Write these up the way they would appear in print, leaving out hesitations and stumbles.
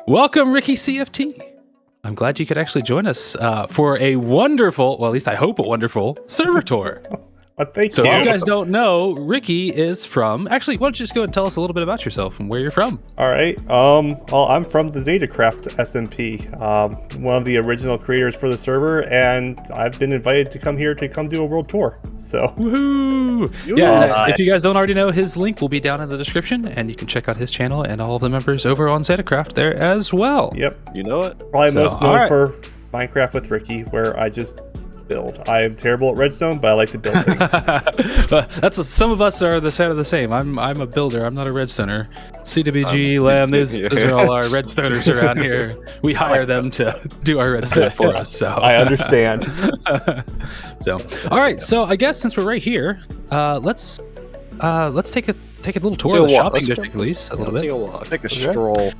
Welcome, RickyCFT. I'm glad you could actually join us for a wonderful, well, at least I hope a wonderful server tour. Thank you. If you guys don't know, Ricky is from, actually, why don't you just go and tell us a little bit about yourself and where you're from? All right. Well, I'm from the Zeta SMP, one of the original creators for the server, and I've been invited to come here to come do a world tour. So, woohoo! Yeah, if you guys don't already know, his link will be down in the description, and you can check out his channel and all of the members over on ZetaCraft there as well. Yep. You know it? Probably most known for Minecraft with Ricky, where I just build. I am terrible at redstone, but I like to build things. Some of us are the same. I'm a builder. I'm not a redstoner. CWG, Lamb, those are all our redstoners around here. We hire them to do our redstone for us. So I understand. So, all right. So I guess since we're right here, let's take a little tour of the shopping district, at least a little bit. Let's take a stroll.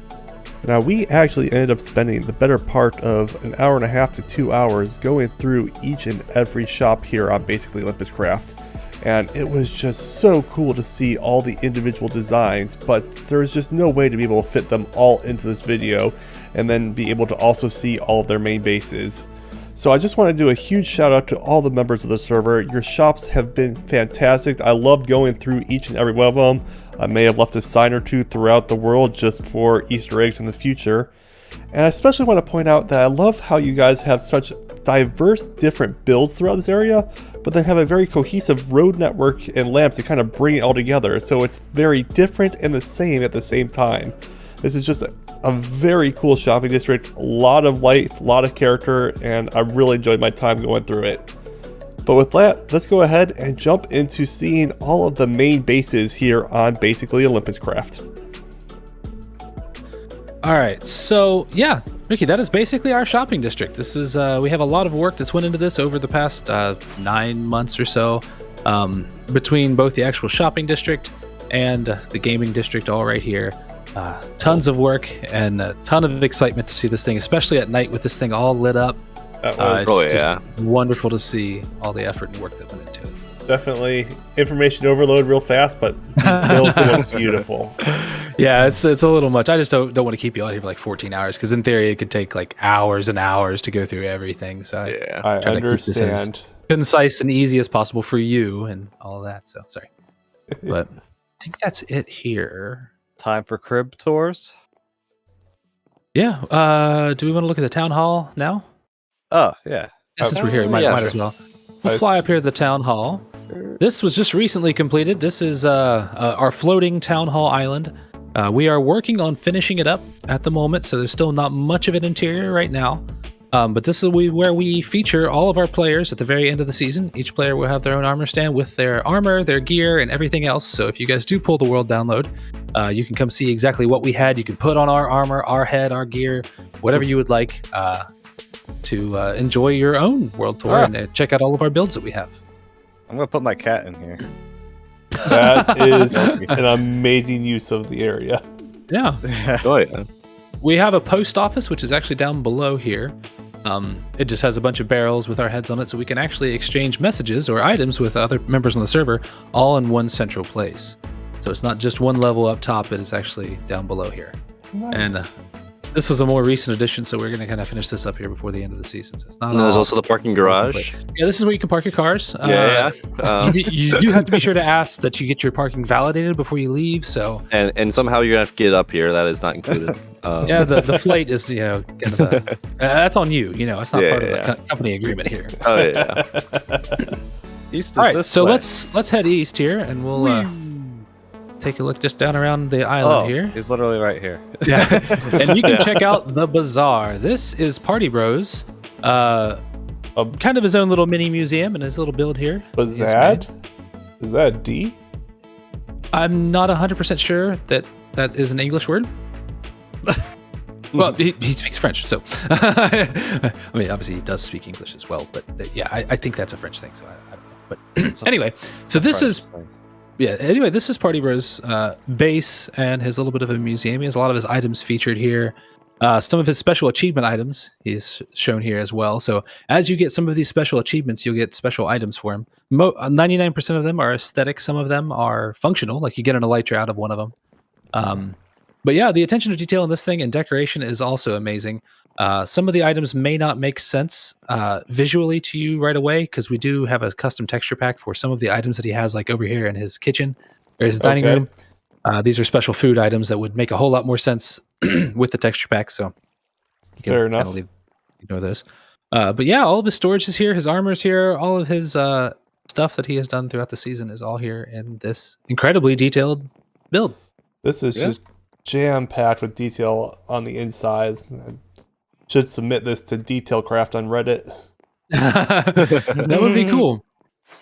Now, we actually ended up spending the better part of an hour and a half to 2 hours going through each and every shop here on Basically Olympus Craft. And it was just so cool to see all the individual designs, but there was just no way to be able to fit them all into this video and then be able to also see all of their main bases. So I just want to do a huge shout out to all the members of the server. Your shops have been fantastic. I loved going through each and every one of them. I may have left a sign or two throughout the world just for Easter eggs in the future. And I especially want to point out that I love how you guys have such diverse different builds throughout this area, but then have a very cohesive road network and lamps to kind of bring it all together. So it's very different and the same at the same time. This is just a very cool shopping district, a lot of light, a lot of character, and I really enjoyed my time going through it. But with that, let's go ahead and jump into seeing all of the main bases here on Basically Olympus Craft. All right, so yeah, Ricky, that is basically our shopping district. This is we have a lot of work that's went into this over the past 9 months or so, between both the actual shopping district and the gaming district, all right here. Tons of work and a ton of excitement to see this thing, especially at night with this thing all lit up. It's just wonderful to see all the effort and work that went into it. Definitely information overload real fast, but these builds look beautiful. Yeah, it's a little much. I just don't want to keep you out here for like 14 hours, because in theory it could take like hours and hours to go through everything. So I understand. To concise and easy as possible for you and all of that. So sorry, but I think that's it here. Time for crib tours. Yeah. Do we want to look at the town hall now? Oh yeah. Since we're here, might as well. We'll fly up here to the town hall. This was just recently completed. This is our floating town hall island. We are working on finishing it up at the moment, so there's still not much of an interior right now. But this is where we feature all of our players at the very end of the season. Each player will have their own armor stand with their armor, their gear, and everything else. So if you guys do pull the world download, you can come see exactly what we had. You can put on our armor, our head, our gear, whatever you would like to enjoy your own world tour and check out all of our builds that we have. I'm going to put my cat in here. That is an amazing use of the area. Yeah. Oh, yeah. We have a post office, which is actually down below here. It just has a bunch of barrels with our heads on it, so we can actually exchange messages or items with other members on the server all in one central place. So it's not just one level up top, it is actually down below here. Nice. And this was a more recent addition, so we're going to kind of finish this up here before the end of the season. So it's not. And there's also the parking garage. Yeah, this is where you can park your cars. You do have to be sure to ask that you get your parking validated before you leave. So and somehow you're gonna have to get up here. That is not included. Yeah, the flight is that's on you. It's not part of the company agreement here. Oh yeah. East is all right, this so way. let's head east here, and we'll take a look just down around the island here. He's literally right here. Yeah, and you can check out the Bazzar. This is Party Bros. Kind of his own little mini museum and his little build here. Bazzar? Is that a D? I'm not 100% sure that is an English word. Well, he speaks French, so I mean, obviously he does speak English as well. But yeah, I think that's a French thing. So I don't know. But anyway, so this is. Yeah, anyway, this is Party Bros' base and his little bit of a museum. He has a lot of his items featured here. Some of his special achievement items he's shown here as well. So as you get some of these special achievements, you'll get special items for him. 99% of them are aesthetic. Some of them are functional, like you get an elytra out of one of them. But yeah, the attention to detail in this thing and decoration is also amazing. Some of the items may not make sense visually to you right away because we do have a custom texture pack for some of the items that he has, like over here in his kitchen or his dining room. These are special food items that would make a whole lot more sense with the texture pack. So you can Fair enough. Ignore those. But yeah, all of his storage is here. His armor's here. All of his stuff that he has done throughout the season is all here in this incredibly detailed build. This is just jam-packed with detail on the inside. I should submit this to Detail Craft on Reddit. That would be cool.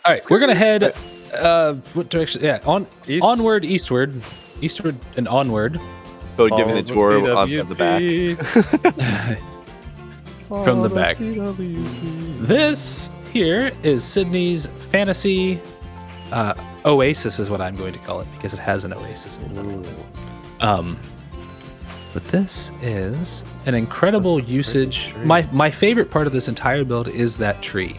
All right, we're gonna head. What direction? Yeah, onward, eastward, and onward. So giving the tour of the back. From the back. This here is Sydney's fantasy oasis, is what I'm going to call it because it has an oasis in the middle of it. But this is an incredible usage. My favorite part of this entire build is that tree.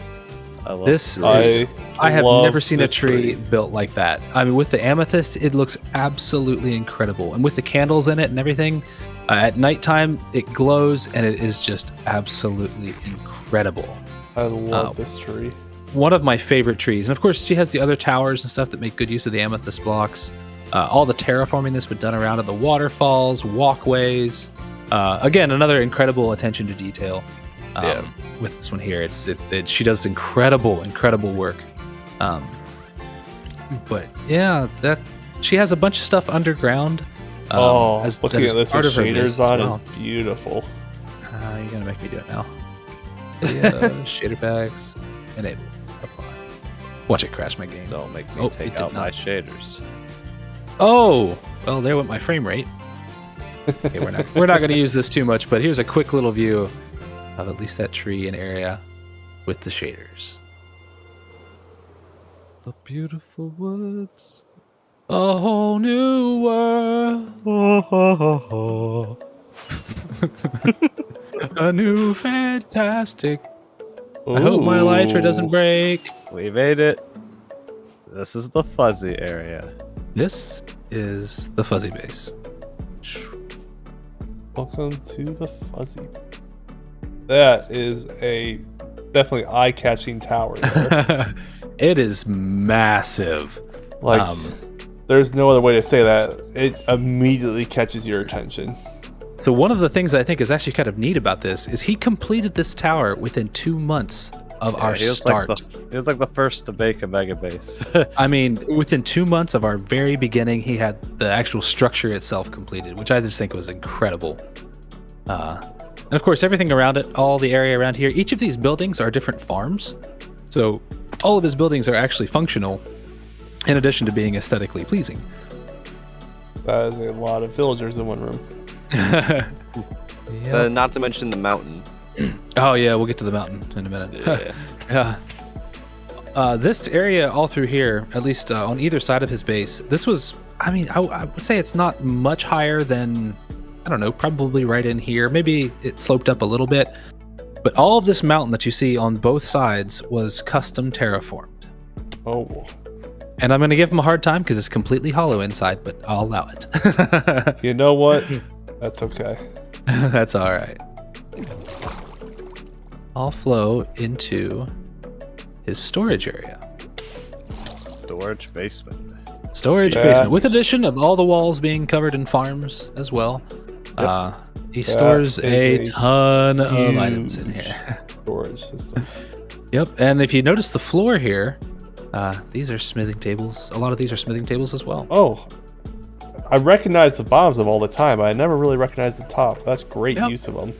I have never seen a tree built like that. I mean, with the amethyst, it looks absolutely incredible, and with the candles in it and everything, at nighttime it glows, and it is just absolutely incredible. I love this tree. One of my favorite trees, and of course, she has the other towers and stuff that make good use of the amethyst blocks. All the terraforming that's been done around it, the waterfalls, walkways. Again, another incredible attention to detail. With this one here, she does incredible work. But yeah, she has a bunch of stuff underground. Looking at this with shaders on is beautiful. You're gonna make me do it now. Shader packs, enable, apply. Watch it crash my game. Don't make me take out my shaders. Oh, well, there went my frame rate. Okay, we're not going to use this too much, but here's a quick little view of at least that tree and area with the shaders. The beautiful woods. A whole new world. A new fantastic. I hope my elytra doesn't break. We made it. This is the fuzzy area. This is the fuzzy base. Welcome to the fuzzy. That is a definitely eye-catching tower there. It is massive. There's no other way to say that. It immediately catches your attention. So one of the things I think is actually kind of neat about this is he completed this tower within 2 months of our start. He was like the first to make a mega base. I mean, within 2 months of our very beginning, he had the actual structure itself completed, which I just think was incredible. And of course, everything around it, all the area around here, each of these buildings are different farms. So all of his buildings are actually functional in addition to being aesthetically pleasing. That is a lot of villagers in one room. Not to mention the mountain. Oh yeah, we'll get to the mountain in a minute. Yeah. This area all through here, at least on either side of his base, this was, I mean, I would say it's not much higher than, I don't know, probably right in here. Maybe it sloped up a little bit. But all of this mountain that you see on both sides was custom terraformed. Oh. And I'm going to give him a hard time because it's completely hollow inside, but I'll allow it. You know what? That's okay. That's all right. I'll flow into his storage area. Storage basement. Storage basement, with addition of all the walls being covered in farms as well. Yep. He stores a ton of items in here. Storage system. Yep, and if you notice the floor here, these are smithing tables. A lot of these are smithing tables as well. Oh, I recognize the bottoms of all the time, but I never really recognized the top. That's great use of them.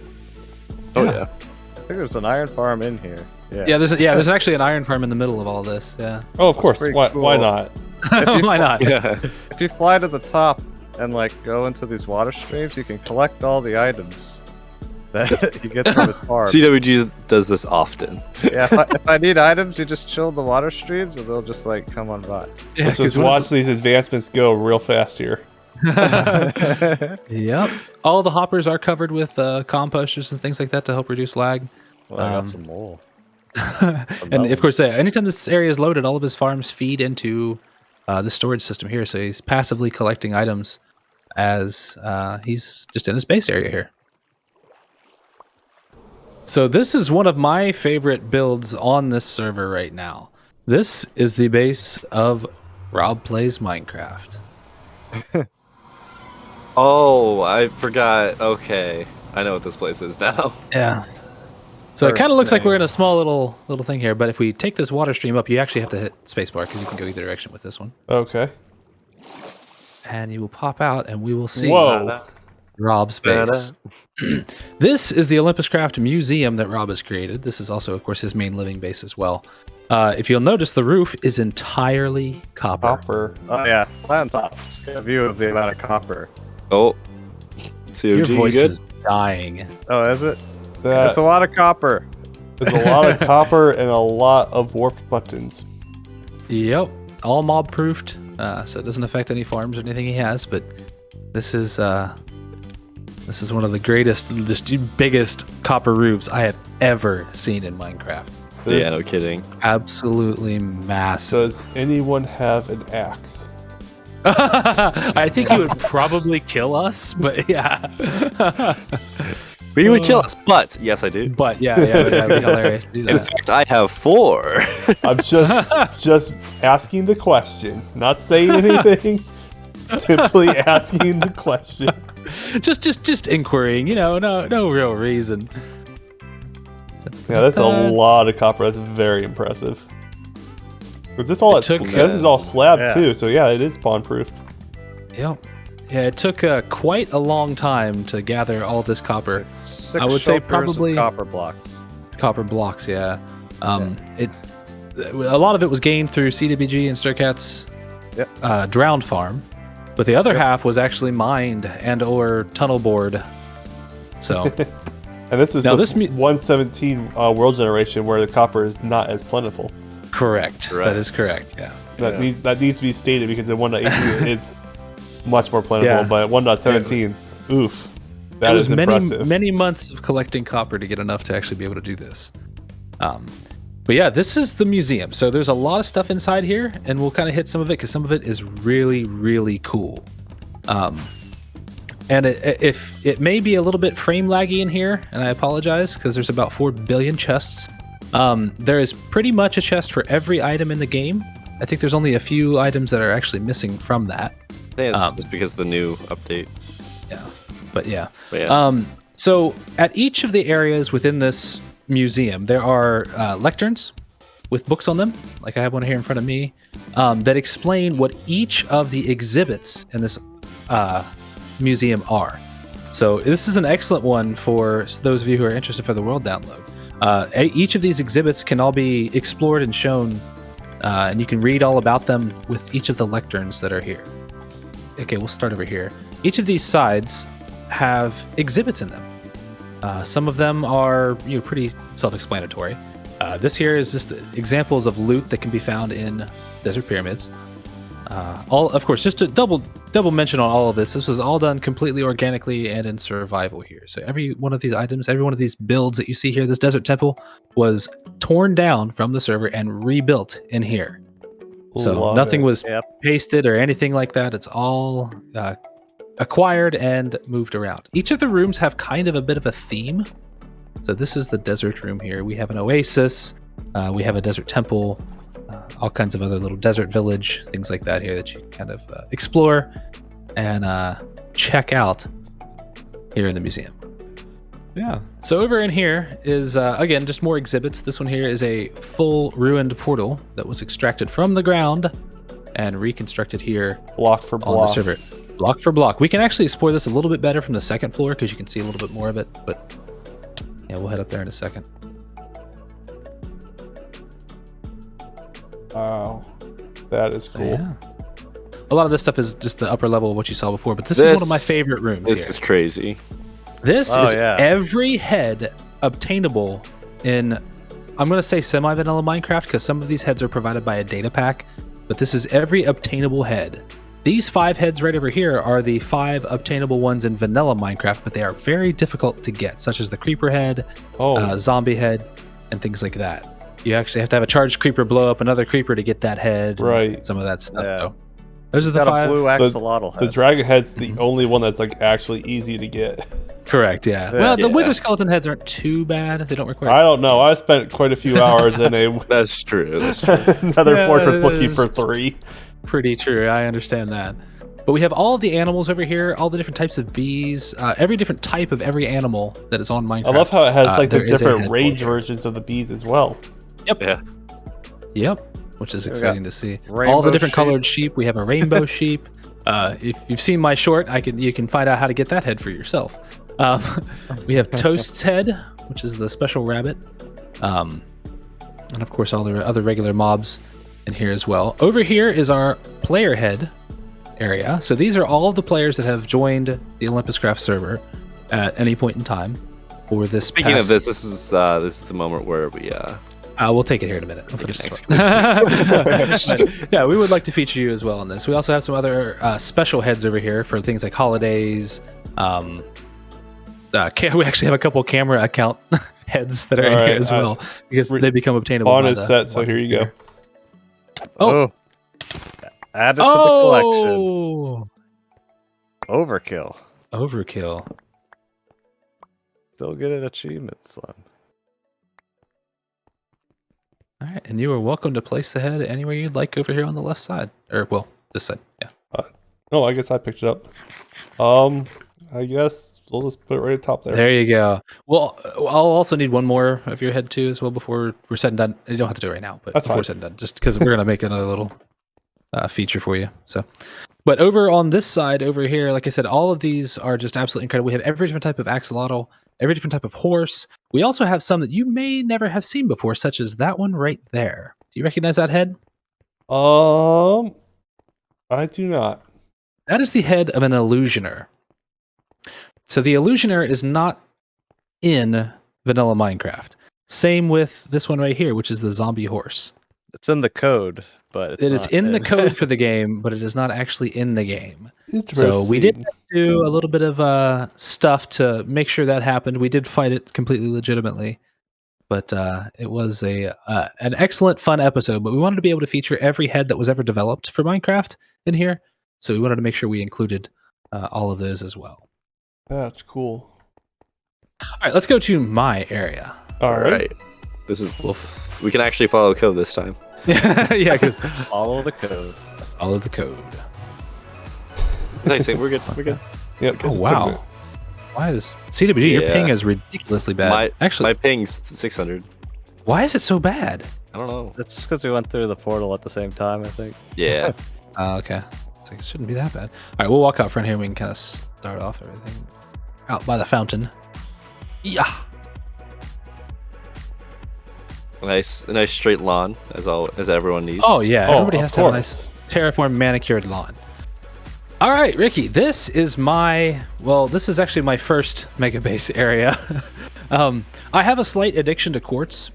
Oh yeah. I think there's an iron farm in here. Yeah, there's actually an iron farm in the middle of all this. Yeah. Oh, of course. Why cool. not? Why not? Yeah. If you fly to the top and go into these water streams, you can collect all the items that he gets from his farm. CWG does this often. Yeah, if I need items, you just chill the water streams and they'll just come on by. Yeah, Let's just watch these advancements go real fast here. Yep. All the hoppers are covered with composters and things like that to help reduce lag. Well, I got some more. And of course, anytime this area is loaded, all of his farms feed into the storage system here. So he's passively collecting items as he's just in his base area here. So this is one of my favorite builds on this server right now. This is the base of Rob Plays Minecraft. Oh, I forgot. Okay, I know what this place is now. Yeah. So it kind of looks like we're in a small little thing here, but if we take this water stream up, you actually have to hit spacebar because you can go either direction with this one. Okay. And you will pop out, and we will see Rob's base. This is the Olympus Craft Museum that Rob has created. This is also, of course, his main living base as well. If you'll notice, the roof is entirely copper. Oh yeah, flat on top. Just get a view of the amount of copper. Oh, COG, Your voice good? is dying. Oh, is it? That's It's a lot of copper. There's a lot of copper and a lot of warped buttons. Yep, all mob proofed, so it doesn't affect any farms or anything he has. But this is one of the greatest, just biggest copper roofs I have ever seen in Minecraft. Yeah, no kidding. Absolutely massive. Does anyone have an axe? I think he would probably kill us, but yeah. But you would kill us, but yes, I do. But yeah, that'd be hilarious to do In that. fact, I have 4. I'm just asking the question, not saying anything. Simply asking the question. Just inquiring, no real reason. Yeah, that's a lot of copper. That's very impressive. Because this all It took, this is all slab yeah. too, so yeah, it is spawn proof. Yep. Yeah, it took quite a long time to gather all this copper. 6 I would say shoulders of probably copper blocks. Copper blocks, yeah. A lot of it was gained through CWG and Styrkat's drowned farm, but the other half was actually mined and or tunnel bored. So And this is Now the this 117 world generation where the copper is not as plentiful. correct. That is correct. Yeah. That needs to be stated because the 1.18 is much more plentiful, Yeah. but 1.17, oof. That It is was impressive. many months of collecting copper to get enough to actually be able to do this. But yeah, this is the museum. So there's a lot of stuff inside here, and we'll kind of hit some of it because some of it is really, really cool. And if it may be a little bit frame laggy in here, and I apologize because there's about 4 billion chests. There is pretty much a chest for every item in the game. I think there's only a few items that are actually missing from that. I think it's just because of the new update. Yeah. So at each of the areas within this museum, there are lecterns with books on them, like I have one here in front of me, that explain what each of the exhibits in this museum are. So this is an excellent one for those of you who are interested for the world download. Each of these exhibits can all be explored and shown, and you can read all about them with each of the lecterns that are here. Okay, we'll start over here. Each of these sides have exhibits in them. Some of them are pretty self-explanatory. This here is just examples of loot that can be found in desert pyramids. Of course, just to double mention on all of this, this was all done completely organically and in survival here. So every one of these items, every one of these builds that you see here, this desert temple was torn down from the server and rebuilt in here. So nothing was pasted or anything like that. It's all acquired and moved around. Each of the rooms have kind of a bit of a theme. So this is the desert room here. We have an oasis. We have a desert temple. All kinds of other little desert village, things like that here that you kind of explore and check out here in the museum. Yeah. So over in here is, again, just more exhibits. This one here is a full ruined portal that was extracted from the ground and reconstructed here Block for block. on the server. Block for block. We can actually explore this a little bit better from the second floor because you can see a little bit more of it, but yeah, we'll head up there in a second. Wow. That is cool. Yeah. A lot of this stuff is just the upper level of what you saw before, but this is one of my favorite rooms This here. is crazy. This is every head obtainable in, I'm going to say semi-vanilla Minecraft because some of these heads are provided by a data pack, but this is every obtainable head. These 5 heads right over here are the 5 obtainable ones in vanilla Minecraft, but they are very difficult to get, such as the creeper head, zombie head, and things like that. You actually have to have a charged creeper blow up another creeper to get that head. Right. Some of that stuff, though. Those are the got a 5. blue axolotl The head. dragon head's the only one that's like actually easy to get. Correct, yeah. Yeah. Well, the Yeah. wither skeleton heads aren't too bad. They don't require... I don't know. I spent quite a few hours in a That's true. That's true. another Yeah, fortress it looking is. for 3. Pretty true. I understand that. But we have all of the animals over here, all the different types of bees, every different type of every animal that is on Minecraft. I love how it has like the there is a different head range for it. versions of the bees as well. Yeah. Yep, which is We got exciting to see. All the rainbow different sheep. colored sheep. We have a rainbow sheep. If you've seen my short, you can find out how to get that head for yourself. We have Toast's head, which is the special rabbit, and of course all the other regular mobs in here as well. Over here is our player head area. So these are all of the players that have joined the Olympus Craft server at any point in time. For this, Speaking past, of this, this is the moment where we we'll take it here in a minute. We'll finish Thanks. this one. Yeah, we would like to feature you as well on this. We also have some other special heads over here for things like holidays. We actually have a couple camera account heads that are in All here right, as well because they become obtainable. On by is the- set, so here you go. Oh. Add it to the collection. Oh, Overkill. overkill. Still get an achievement, Slim. All right, and you are welcome to place the head anywhere you'd like over here on the left side, or well, this side. Yeah. Oh, I guess I picked it up. I guess we'll just put it right at the top there. There you go. Well, I'll also need one more of your head too as well before we're said and done. You don't have to do it right now, but That's before fine. we're said and done, just because we're gonna make another little feature for you. So, but over on this side over here, like I said, all of these are just absolutely incredible. We have every different type of axolotl, every different type of horse. We also have some that you may never have seen before, such as that one right there. Do you recognize that head? I do not. That is the head of an illusioner. So the illusioner is not in vanilla Minecraft. Same with this one right here, which is the zombie horse. It's in the code, but it's It is not in the code for the game, but it is not actually in the game. Interesting. So we did do a little bit of stuff to make sure that happened. We did fight it completely legitimately, but it was an excellent, fun episode. But we wanted to be able to feature every head that was ever developed for Minecraft in here, so we wanted to make sure we included all of those as well. That's cool. All right, let's go to my area. All right. This is Woof. we can actually follow code this time. Yeah, because Follow the code. follow the code. Nice, we're good. We're good. Yep. Oh just wow. took it. Why is CWG? Your Yeah. ping is ridiculously bad. Actually, My ping's 600. why is it so bad? I don't know. It's because we went through the portal at the same time, I think. Yeah. Okay. So it shouldn't be that bad. All right, we'll walk out front here and we can kind of start off everything out by the fountain. Yeah. A nice straight lawn as everyone needs. Oh yeah. Oh, Everybody of has to have a nice terraform manicured lawn. All right, Ricky. This is this is actually my first mega base area. I have a slight addiction to quartz.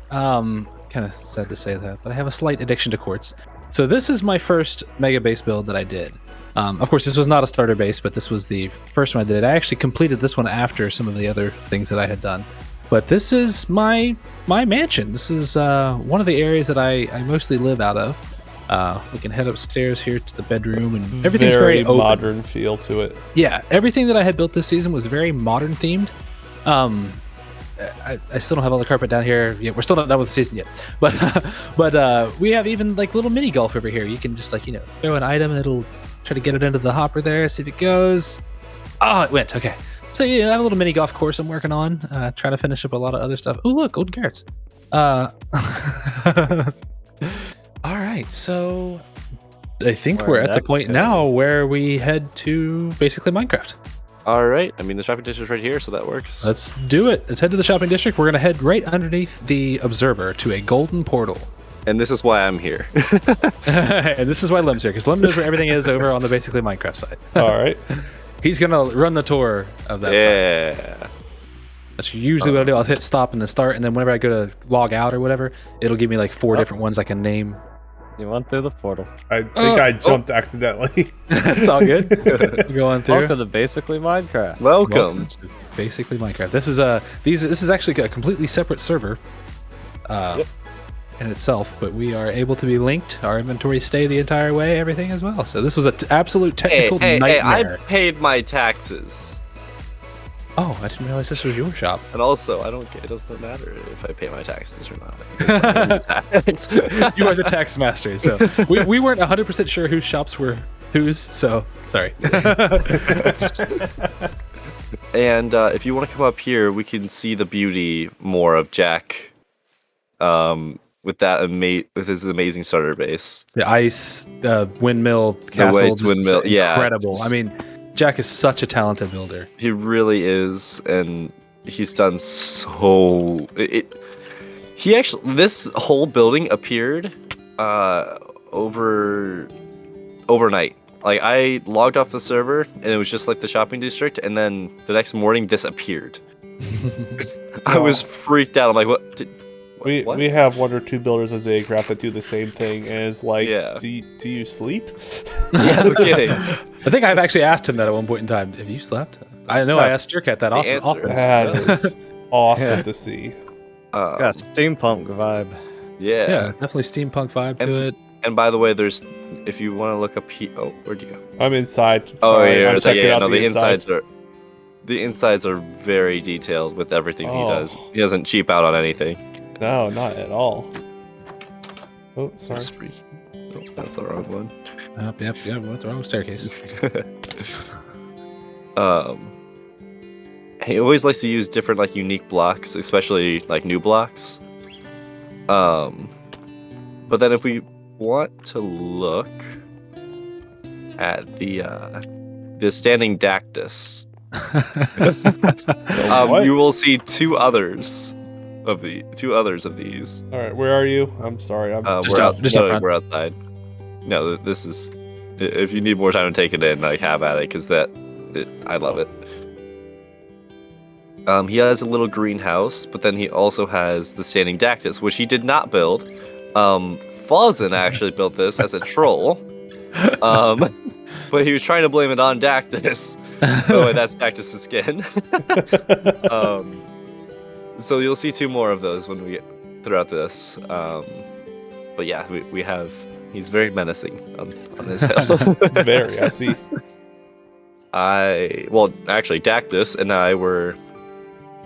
Kind of sad to say that, but I have a slight addiction to quartz. So this is my first mega base build that I did. Of course, this was not a starter base, but this was the first one I did. I actually completed this one after some of the other things that I had done. But this is my mansion. This is one of the areas that I mostly live out of. We can head upstairs here to the bedroom, and everything's very open. modern feel to it. Yeah, everything that I had built this season was very modern themed. I still don't have all the carpet down here yet. We're still not done with the season yet, but we have even like little mini golf over here. You can just like throw an item and it'll try to get it into the hopper there. See if it goes. Oh, it went. Okay. So yeah, I have a little mini golf course I'm working on. Trying to finish up a lot of other stuff. Oh look, golden carrots. All right, so I think we're at the point now where we head to basically Minecraft. All right. I mean, the shopping district's right here, so that works. Let's do it. Let's head to the shopping district. We're going to head right underneath the observer to a golden portal. And this is why I'm here. And this is why Lim's here, because Lim knows where everything is over on the basically Minecraft side. All right. He's going to run the tour of that side. Yeah. That's usually what I do. I'll hit stop and then start, and then whenever I go to log out or whatever, it'll give me like 4 different ones I can name. You went through the portal. I think I jumped accidentally. It's all good. Going through. Welcome to Basically Minecraft. Welcome. to Basically Minecraft. This is this is actually a completely separate server. in itself, but we are able to be linked. Our inventory stay the entire way, everything as well. So this was an absolute technical nightmare. I paid my taxes. Oh, I didn't realize this was your shop. And also, it doesn't matter if I pay my taxes or not. because I'm the tax. You are the tax master. So we weren't 100% sure whose shops were whose, so sorry. And if you want to come up here, we can see the beauty more of Jack. With his amazing starter base. The ice, windmill, castle, the Waste windmill, incredible. I mean, Jack is such a talented builder. He really is, and he's done so. This whole building appeared overnight. Like I logged off the server, and it was just like the shopping district, and then the next morning this appeared. I was freaked out. I'm like, what? We have 1 or 2 builders of ZetaCraft that do the same thing. As like, do you sleep? Yeah, no kidding. I think I've actually asked him that at one point in time. Have you slept? I know I asked Styrkat that often. That is awesome to see. It's got a steampunk vibe. Yeah, definitely steampunk vibe to it. And by the way, if you want to look up here, where'd you go? I'm inside. Sorry, I'm checking out the insides are very detailed with everything he does. He doesn't cheap out on anything. No, not at all. Oh, sorry. That's the wrong one. Yep, went the wrong staircase. He always likes to use different like unique blocks, especially like new blocks. But then if we want to look at the standing Dactus, you will see two others of these. All right, where are you? I'm sorry. We're outside. No, this is. If you need more time to take it in, like have at it, because I love it. He has a little greenhouse, but then he also has the standing Dactus, which he did not build. Fozzy actually built this as a troll. But he was trying to blame it on Dactus. By the way, that's Dactus' skin. So you'll see two more of those when we get throughout this. But yeah, we have. He's very menacing on his hill. Very, I see. Actually, Dactus and I were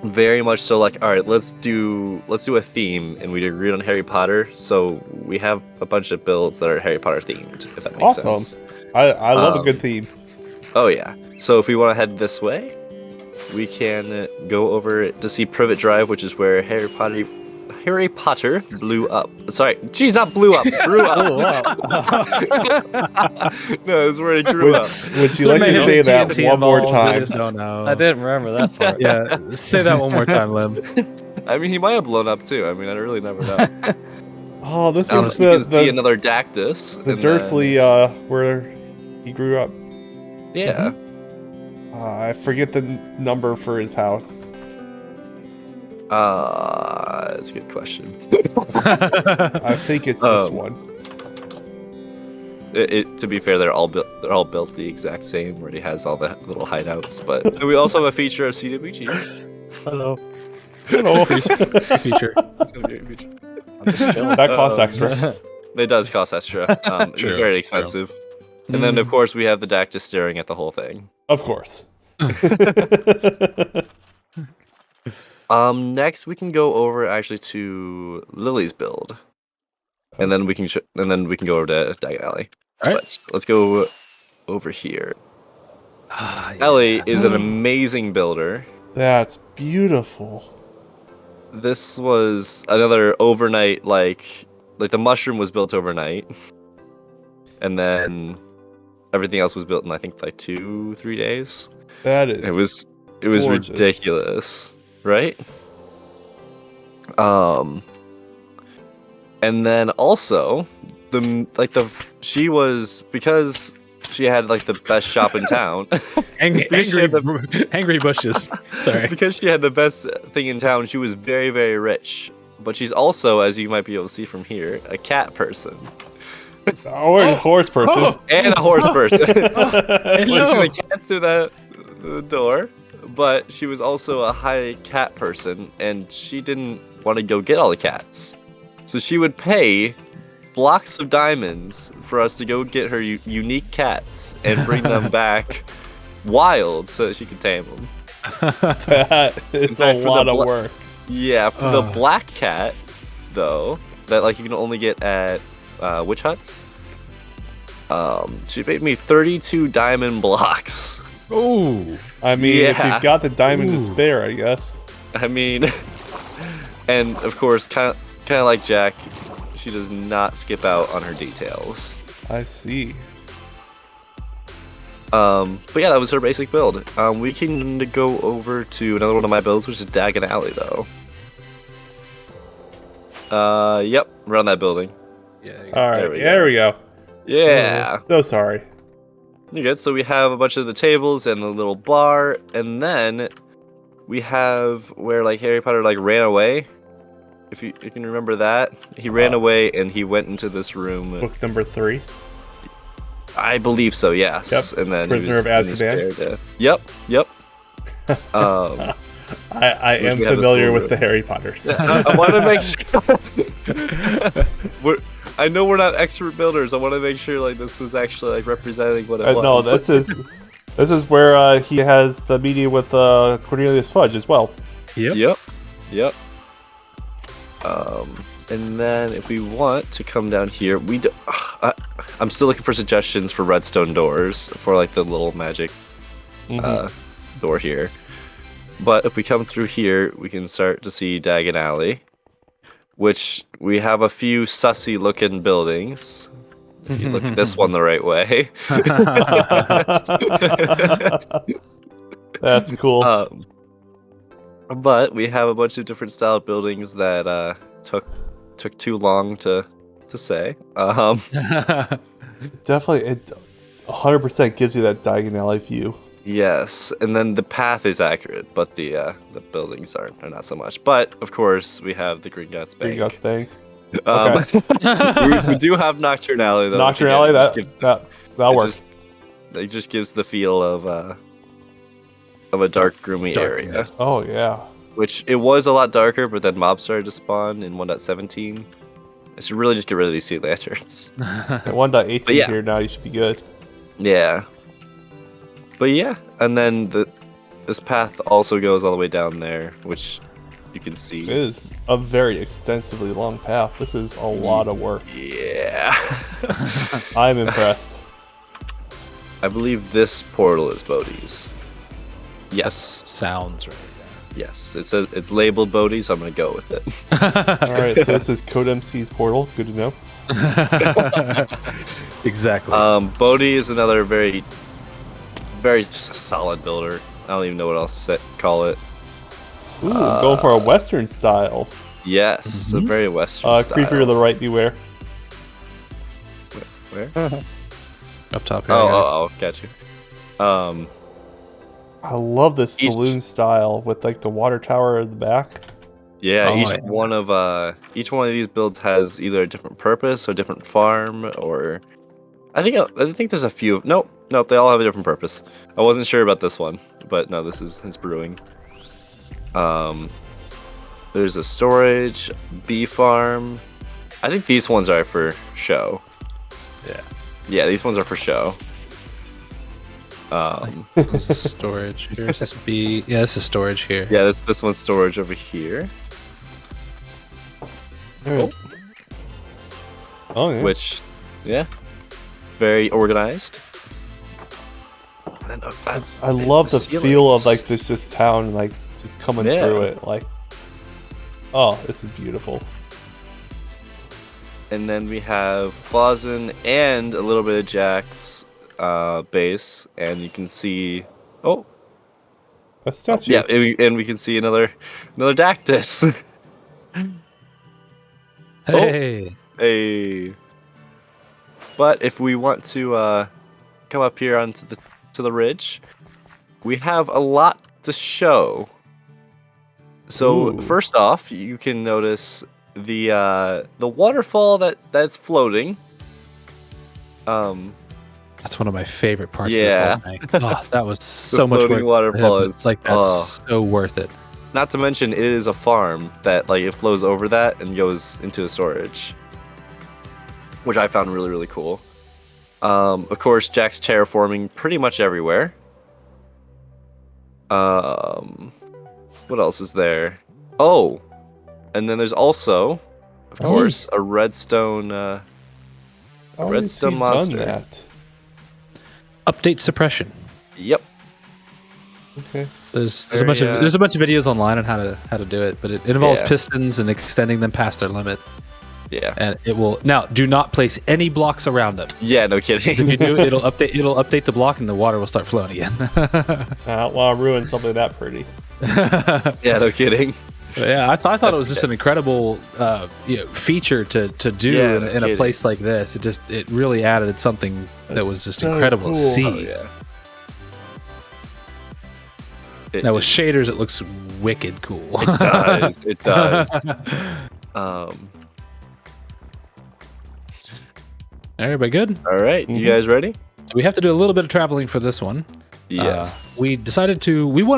very much so like, all right, let's do a theme, and we agreed on Harry Potter. So we have a bunch of builds that are Harry Potter themed. If that makes sense. I love a good theme. Oh yeah. So if we want to head this way, we can go over to see Privet Drive, which is where Harry Potter blew up. Sorry, geez, not blew up. Grew up. No, it's where he grew up. Would you like to say that one more time? I just don't know. I didn't remember that part. Yeah, say that one more time, Lim. I mean, he might have blown up too. I mean, I really never know. Oh, this is you can see another Dactus. The Dursley, where he grew up. Yeah. I forget the number for his house. That's a good question. I think it's this one. To be fair, they're all built the exact same, where he has all the little hideouts. But we also have a feature of CWG. Hello. Feature. That costs extra. It does cost extra. It's very expensive. True. And then, of course, we have the Dactus staring at the whole thing. Of course. Next we can go over actually to Lily's build, and then we can go over to Diagon Alley. All right. Let's go over here. Ellie is an amazing builder. That's beautiful. This was another overnight, like the mushroom was built overnight, and then everything else was built in I think like 2-3 days. That is. It was ridiculous. Right? And then also because she had like the best shop in town. Angry bushes. Sorry. Because she had the best thing in town, she was very, very rich. But she's also, as you might be able to see from here, a cat person. Or a horse person. And a horse person. The cats through the door. But she was also a high cat person, and she didn't want to go get all the cats. So she would pay blocks of diamonds for us to go get her unique cats and bring them back wild so that she could tame them. It's a lot of work. Yeah, for the black cat, though, that like you can only get at witch huts. She paid me 32 diamond blocks. Ooh. I mean, if you've got the diamond to spare, I guess. I mean, and of course, kind of like Jack, she does not skip out on her details. I see. But yeah, that was her basic build. We can go over to another one of my builds, which is Diagon Alley, though. Yep, around that building. Yeah. All right, there we go. Yeah. So sorry. You're good. So we have a bunch of the tables and the little bar, and then we have where like Harry Potter like ran away. If you can remember that, he ran away and he went into this room. Book number 3. I believe so. Yes. Yep. And then Prisoner of Azkaban. Yep. I am familiar with the Harry Potters. I want to make sure. I know we're not expert builders. I want to make sure like this is actually like representing what it was. No, this is where he has the meeting with Cornelius Fudge as well. Yep. And then if we want to come down here, I'm still looking for suggestions for redstone doors for like the little magic door here. But if we come through here, we can start to see Diagon Alley, which we have a few sussy looking buildings. If you look at this one the right way. That's cool. But we have a bunch of different style buildings that took too long to say. Definitely, it 100% gives you that Diagon Alley view. Yes, and then the path is accurate, but the buildings are not so much. But of course, we have the Gringotts Bank. Gringotts Bank. Okay. we do have Nocturne Alley though. Nocturne Alley, that'll work. It just gives the feel of a dark, gloomy area. Oh yeah. Which it was a lot darker, but then mobs started to spawn in 1.17. I should really just get rid of these sea lanterns. At 1.18 here now, you should be good. Yeah. But yeah, and then this path also goes all the way down there, which you can see. It is a very extensively long path. This is a lot of work. Yeah. I'm impressed. I believe this portal is Bodhi's. Yes. Sounds right. Yes, it's labeled Bodhi, so I'm gonna go with it. Alright, so this is CodeMC's portal. Good to know. Exactly. Bodhi is another very just a solid builder. I don't even know what else to call it. Ooh, going for a Western style. Yes, a very Western style. Creeper to the right, beware. Where? Up top here. Oh, got you. I love this saloon style with like the water tower in the back. Yeah, each one of these builds has either a different purpose or different farm, or I think there's a few. Nope, they all have a different purpose. I wasn't sure about this one, but no, this is his brewing. There's a storage, bee farm. I think these ones are for show. Yeah, these ones are for show. This is storage. Here's this bee. Yeah, this is storage here. Yeah, this one's storage over here. Oh yeah. Which, yeah, very organized. And then, I love the feel of like this just town, like just coming through it. Like, oh, this is beautiful. And then we have Flausen and a little bit of Jack's base, and you can see a statue. Yeah, and we can see another Dactus. Hey. But if we want to come up here onto the ridge, we have a lot to show. So first off, you can notice the waterfall that's floating. That's one of my favorite parts of this whole thing. Oh, that was so much work. Waterfall is like that's so worth it. not to mention it is a farm that like it flows over that and goes into a storage, which I found really, really cool. Of course, Jack's terraforming pretty much everywhere. What else is there? Oh, and then there's also, of course, a redstone. Redstone monster. That? Update suppression. Yep. Okay. There's a bunch of videos online on how to do it, but it involves pistons and extending them past their limit. Yeah. And it will now do not place any blocks around it. Yeah, no kidding. 'Cause if you do, it'll update the block and the water will start flowing again. I don't want to ruin something that pretty. Yeah, no kidding. Yeah, I thought it was just an incredible feature to do in a place like this. It really added something that was just so incredible cool. to see. Oh, yeah. Now with shaders, it looks wicked cool. It does. It does. Everybody good? All right, you guys ready? So we have to do a little bit of traveling for this one. Yes. We wanted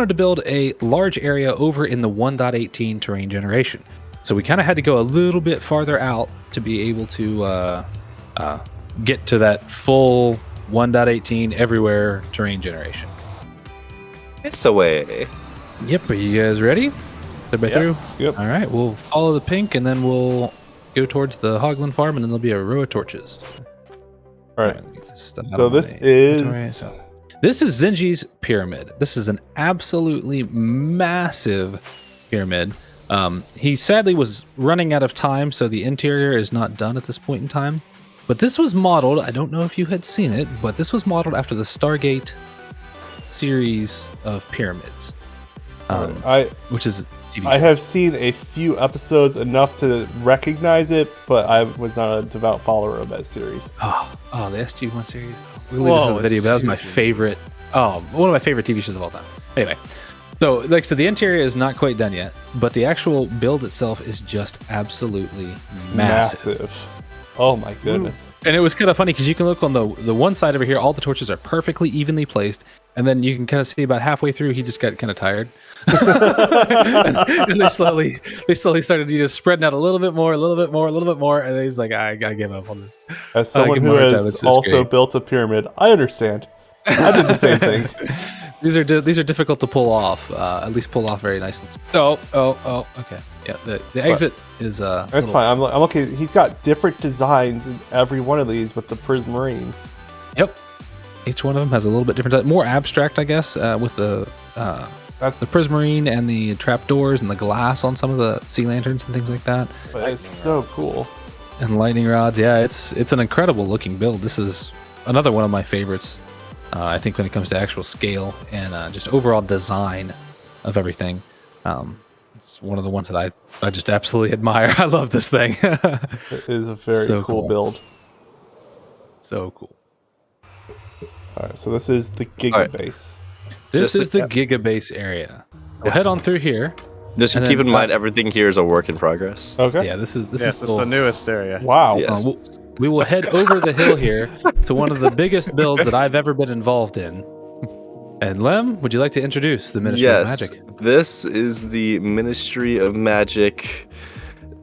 to build a large area over in the 1.18 terrain generation. So we kind of had to go a little bit farther out to be able to get to that full 1.18 everywhere terrain generation. It's away. Yep, are you guys ready? Everybody through? Yep. All right, we'll follow the pink and then we'll go towards the Hogland farm and then there'll be a row of torches. All right. Let me get this stuff out So of my this inventory. is This is Zinjy's pyramid. This is an absolutely massive pyramid. He sadly was running out of time, so the interior is not done at this point in time. But this was modeled, I don't know if you had seen it, but this was modeled after the Stargate series of pyramids. Which is TV I show. have seen a few episodes enough to recognize it, but I was not a devout follower of that series. Oh, the SG1 series. We'll leave this in the video, but that was my favorite. Oh, one of my favorite TV shows of all time. Anyway, so like I said, the interior is not quite done yet, but the actual build itself is just absolutely massive. Oh my goodness. And it was kind of funny because you can look on the one side over here, all the torches are perfectly evenly placed, and then you can kind of see about halfway through he just got kind of tired. and they slowly started spreading out a little bit more, and then he's like, I give up on this. As someone who has also built a pyramid, I understand. I did the same thing. These are difficult to pull off. At least pull off very nice. Oh, okay. Yeah, the exit is that's fine. I'm okay. He's got different designs in every one of these with the prismarine. Yep. Each one of them has a little bit different, more abstract, I guess, with the prismarine and the trapdoors and the glass on some of the sea lanterns and things like that. But it's so cool. And lightning rods. Yeah, it's an incredible looking build. This is another one of my favorites. I think when it comes to actual scale and just overall design of everything, it's one of the ones that I just absolutely admire. I love this thing. It is a very cool build. So cool. All right, so this is the Giga Base. This is the Giga Base area. We'll head on through here. Just keep in mind, everything here is a work in progress. Okay. Yeah, this is the newest area. Wow. Yes. We will head over the hill here to one of the biggest builds that I've ever been involved in. And Lem, would you like to introduce the Ministry of Magic? This is the Ministry of Magic.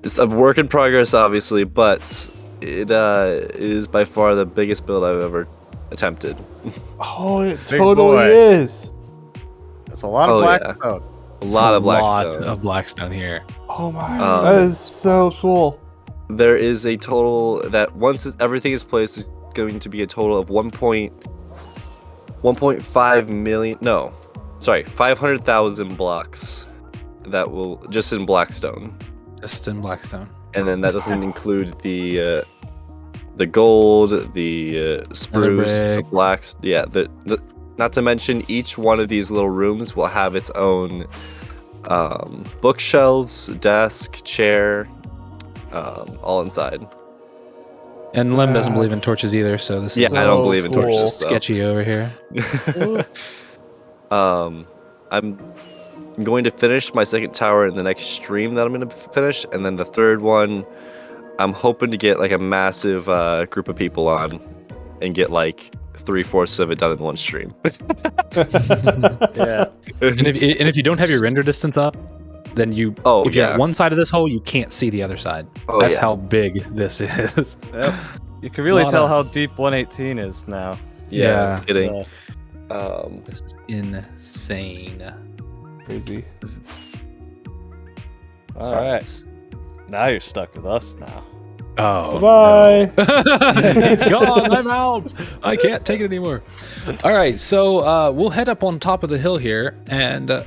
It's a work in progress, obviously, but it is by far the biggest build I've ever attempted. Oh, it totally is. It's a lot of blackstone. A lot of blackstone. A lot of blackstone here. Oh my, that is so cool. There is a total that once everything is placed, is going to be a total of 1.5 million. No, sorry, 500,000 blocks. That will just in Blackstone. Just in Blackstone. And then that doesn't include the gold, the spruce, the blacks. Yeah, not to mention each one of these little rooms will have its own bookshelves, desk, chair. All inside. And Lem doesn't believe in torches either, so this is I don't believe in torches. Sketchy over here. I'm going to finish my second tower in the next stream that I'm going to finish, and then the third one, I'm hoping to get like a massive group of people on and get like 3/4 of it done in one stream. Yeah. And if you don't have your render distance up, then you Oh, if you're yeah. at one side of this hole, you can't see the other side. Oh, That's yeah. how big this is. Yep. You can really Lot tell of- how deep 118 is now. Yeah. No kidding. This is insane. Crazy. All right. Now you're stuck with us now. Oh, Bye. no. It's gone. I'm out. I can't take it anymore. All right, so we'll head up on top of the hill here, and if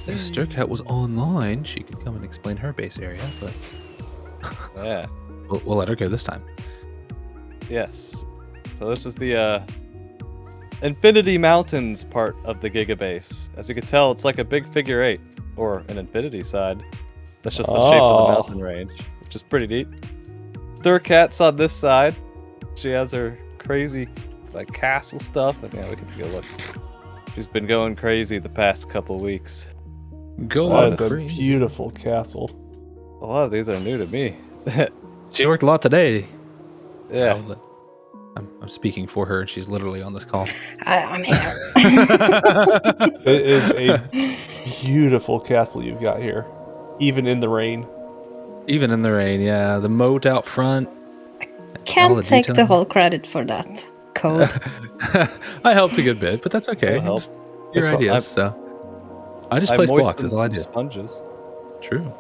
Styrkat was online, she could come and explain her base area, but Yeah. we'll let her go this time. Yes. So this is the Infinity Mountains part of the Giga Base. As you can tell, it's like a big figure 8, or an infinity side. That's just the shape of the mountain range, which is pretty neat. Styrkat's on this side. She has her crazy like castle stuff, and yeah, we can take a look. She's been going crazy the past couple weeks. Go That on, is a free. beautiful castle. A lot of these are new to me. She worked a lot today. Yeah. I'm speaking for her, and she's literally on this call. I'm here. It is a beautiful castle you've got here, even in the rain. Even in the rain, yeah. The moat out front. All Can't the take the detail. whole credit for that. Code. I helped a good bit, but that's okay. It'll help. Just your It's all- ideas. So I just place blocks. That's all I do. Sponges. True.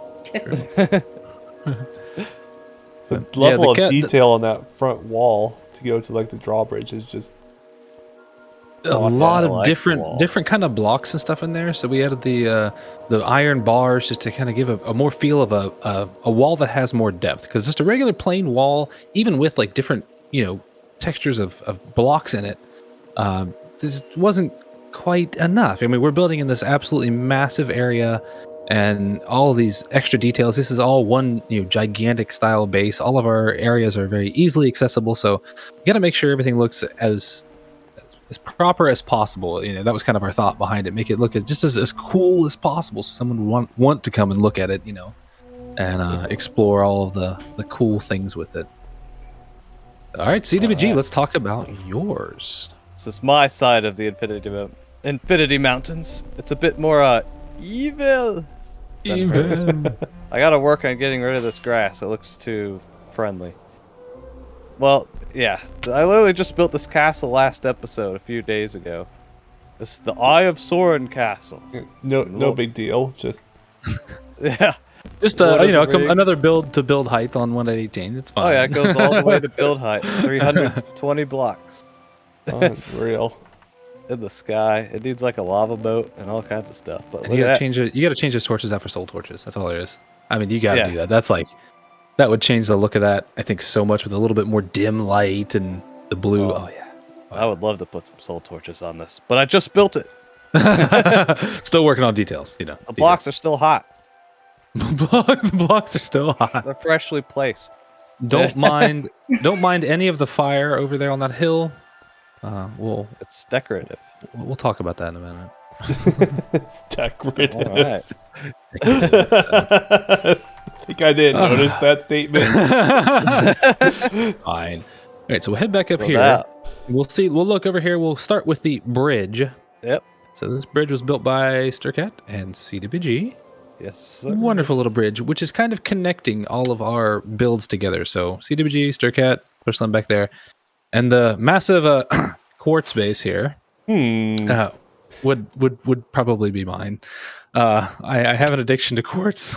The Yeah, level the of detail on that front wall to go to like the drawbridge is just A Awesome. lot I of like the different wall. kind of blocks and stuff in there. So we added the iron bars just to kind of give a more feel of a wall that has more depth. Because just a regular plain wall, even with like different textures of blocks in it, this wasn't quite enough. I mean, we're building in this absolutely massive area, and all of these extra details. This is all one gigantic style base. All of our areas are very easily accessible. So you got to make sure everything looks as proper as possible. That was kind of our thought behind it. Make it look as cool as possible, so someone would want to come and look at it, and explore all of the cool things with it. All right, CWG, Alright. let's talk about yours. This is my side of the Infinity Mountains. It's a bit more evil. I gotta work on getting rid of this grass. It looks too friendly. Well, yeah. I literally just built this castle last episode a few days ago. This is the Eye of Soren Castle. no big deal. Just Yeah. Just Lord of the Rings. another build to build height on 118. It's fine. Oh yeah, it goes all the way to build height. 320 blocks unreal. in the sky. It needs like a lava boat and all kinds of stuff. But And look you at gotta that. change it. You gotta change those torches out for soul torches. That's all there is. I mean, you gotta Yeah. do that. That's like that would change the look of that. I think so much with a little bit more dim light and the blue. Oh yeah. I would love to put some soul torches on this, but I just built it. Still working on details. The blocks are still hot. The blocks are still hot. They're freshly placed. Don't mind any of the fire over there on that hill. We'll It's decorative. talk about that in a minute. It's decorative. All right. I think I didn't notice that statement. Fine. All right, so we'll head back up So here. that- We'll look over here. We'll start with the bridge. Yep. So this bridge was built by Styrkat and CWG. Yes. Sir. Wonderful little bridge, which is kind of connecting all of our builds together. So CWG, Styrkat, push them back there, and the massive quartz base here would probably be mine. I have an addiction to quartz.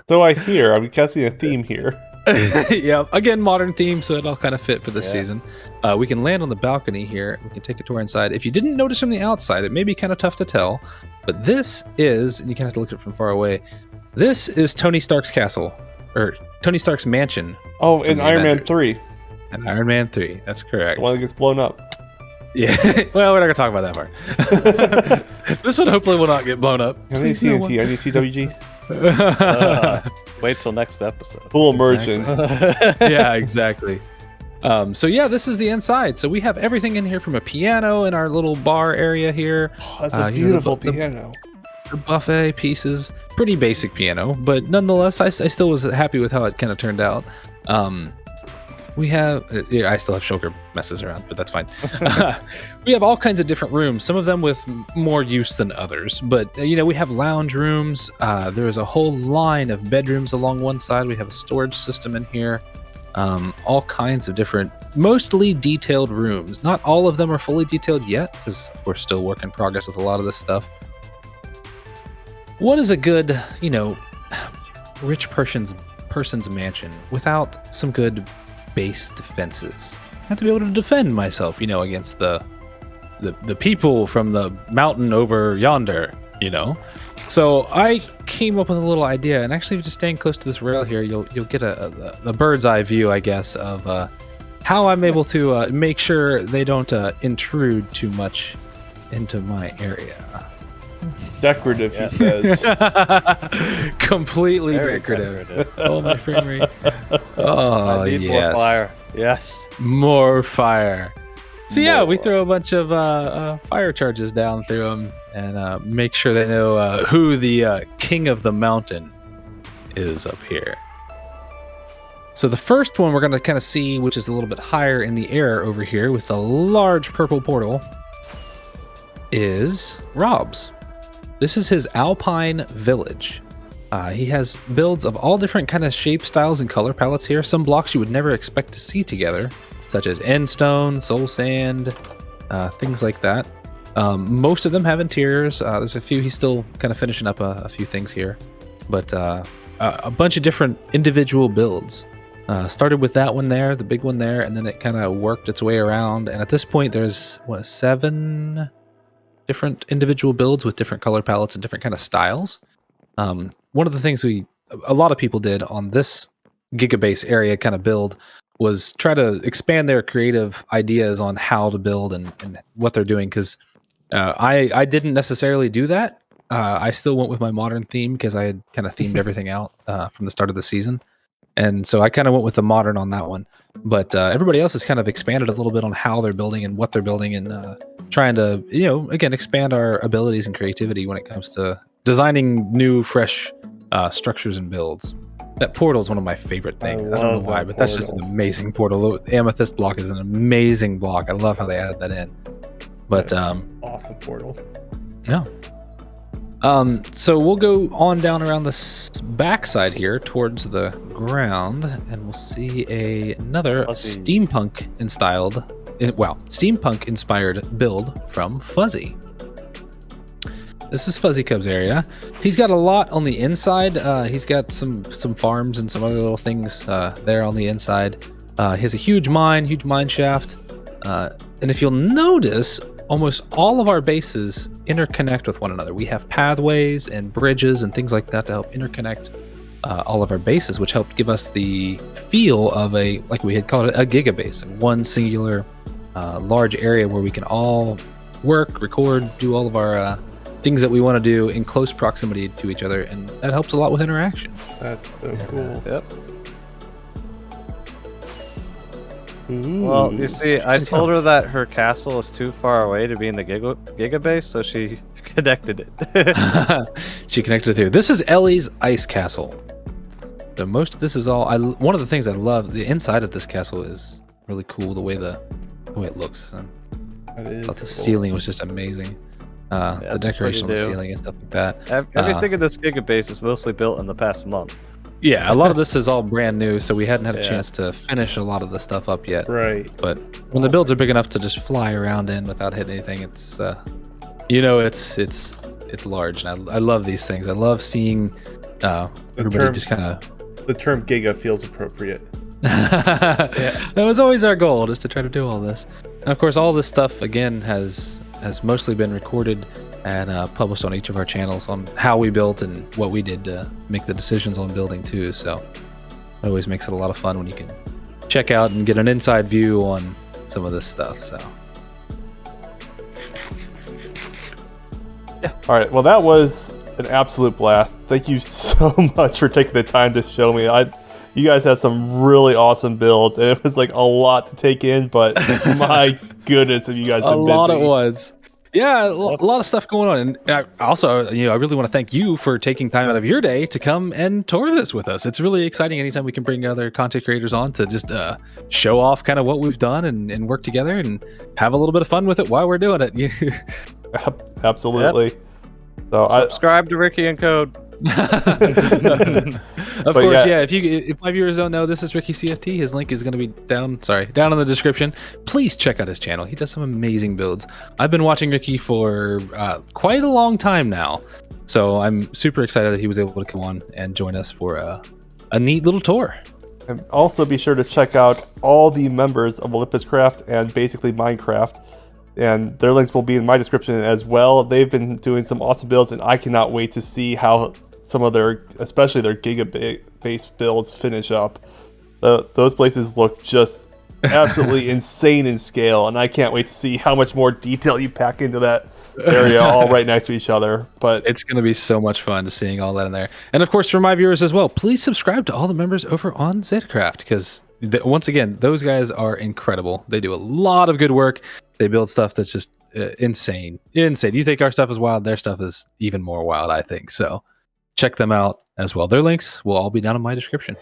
So I hear. I'm guessing a theme here. Yeah, again, modern theme, so it all kind of fit for this Yeah. season. We can land on the balcony here. We can take a tour inside. If you didn't notice from the outside, it may be kind of tough to tell, but this is, and you kind of have to look at it from far away, this is Tony Stark's castle, or Tony Stark's mansion Oh, in the Iron Man Avengers. 3, in Iron Man 3. That's correct. the one that gets blown up. Yeah, well, we're not going to talk about that part. This one hopefully will not get blown up. I need Please, no TNT. I need CWG. Wait till next episode. Full immersion. Yeah, exactly. So yeah, this is the inside. So we have everything in here, from a piano in our little bar area here. Oh, that's you know, a beautiful the piano. The buffet pieces, pretty basic piano, but nonetheless, I still was happy with how it kind of turned out. We have, I still have shulker messes around, but that's fine. We have all kinds of different rooms, some of them with more use than others. But, we have lounge rooms. There's a whole line of bedrooms along one side. We have a storage system in here. All kinds of different, mostly detailed rooms. Not all of them are fully detailed yet, because we're still work in progress with a lot of this stuff. What is a good, rich person's mansion without some good base defenses? I have to be able to defend myself, against the people from the mountain over yonder, So I came up with a little idea, and actually just staying close to this rail here, you'll get a bird's eye view, I guess, of how I'm able to make sure they don't intrude too much into my area. Decorative, he says. Completely decorative. Oh, my frame rate. Oh, I need yes. more fire. Yes. More fire. So yeah, we More. throw a bunch of fire charges down through them and make sure they know who the king of the mountain is up here. So the first one we're going to kind of see, which is a little bit higher in the air over here with a large purple portal, is Rob's. This is his Alpine village. He has builds of all different kind of shape, styles, and color palettes here. Some blocks you would never expect to see together, such as endstone, soul sand, things like that. Most of them have interiors. There's a few, he's still kind of finishing up a few things here. But a bunch of different individual builds. Started with that one there, the big one there, and then it kind of worked its way around. And at this point, there's, 7 different individual builds with different color palettes and different kind of styles. One of the things a lot of people did on this Giga Base area kind of build was try to expand their creative ideas on how to build and what they're doing. Because I didn't necessarily do that. I still went with my modern theme because I had kind of themed everything out from the start of the season. And so I kind of went with the modern on that one. But everybody else has kind of expanded a little bit on how they're building and what they're building and trying to, again, expand our abilities and creativity when it comes to designing new, fresh structures and builds. That portal is one of my favorite things. I don't know why, but that's just an amazing portal. The amethyst block is an amazing block. I love how they added that in. But awesome portal. Yeah. So we'll go on down around the backside here towards the ground, and we'll see another steampunk inspired build from Fozzy. This is Fuzzy Cub's area. He's got a lot on the inside. He's got some farms and some other little things there on the inside. He has a huge mine shaft. And if you'll notice, almost all of our bases interconnect with one another. We have pathways and bridges and things like that to help interconnect all of our bases, which helped give us the feel of like we had called it, a Giga Base, one singular large area where we can all work, record, do all of our things that we want to do in close proximity to each other, and that helps a lot with interaction. That's so cool. Yep. Ooh. Well, you see, I told her that her castle is too far away to be in the Giga Base, so she connected it. She connected it through. This is Ellie's ice castle. So most of this is all. One of the things I love, the inside of this castle is really cool. The way it looks. That is I thought the cool. ceiling was just amazing. The decoration on the ceiling and stuff like that. Everything in this Giga Base is mostly built in the past month. Yeah, a lot of this is all brand new, so we hadn't had a chance to finish a lot of the stuff up yet. Right. But when the builds are big enough to just fly around in without hitting anything, it's it's large. And I love these things. I love seeing everybody just kind of. The term Giga feels appropriate. That was always our goal, just to try to do all this. And of course, all this stuff again has mostly been recorded and published on each of our channels on how we built and what we did to make the decisions on building too. So it always makes it a lot of fun when you can check out and get an inside view on some of this stuff. So yeah. All right. Well, that was an absolute blast. Thank you so much for taking the time to show me. You guys have some really awesome builds, and it was like a lot to take in, but my goodness, have you guys been busy. A lot at once. Yeah, a lot of stuff going on. And I also, I really want to thank you for taking time out of your day to come and tour this with us. It's really exciting anytime we can bring other content creators on to just show off kind of what we've done and work together and have a little bit of fun with it while we're doing it. Absolutely. Yep. So Subscribe to Ricky and Code. Of course, yeah. If my viewers don't know, this is RickyCFT. His link is going to be down in the description. Please check out his channel. He does some amazing builds. I've been watching Ricky for quite a long time now, so I'm super excited that he was able to come on and join us for a neat little tour. And also be sure to check out all the members of Olympus Craft and Basically Minecraft. And their links will be in my description as well. They've been doing some awesome builds, and I cannot wait to see how some of their, especially their Giga Base builds, finish up. Those places look just absolutely insane in scale, and I can't wait to see how much more detail you pack into that area, all right next to each other. But it's going to be so much fun to seeing all that in there. And of course, for my viewers as well, please subscribe to all the members over on ZetaCraft, because once again, those guys are incredible. They do a lot of good work. They build stuff that's just insane. You think our stuff is wild, their stuff is even more wild, I think. So check them out as well. Their links will all be down in my description.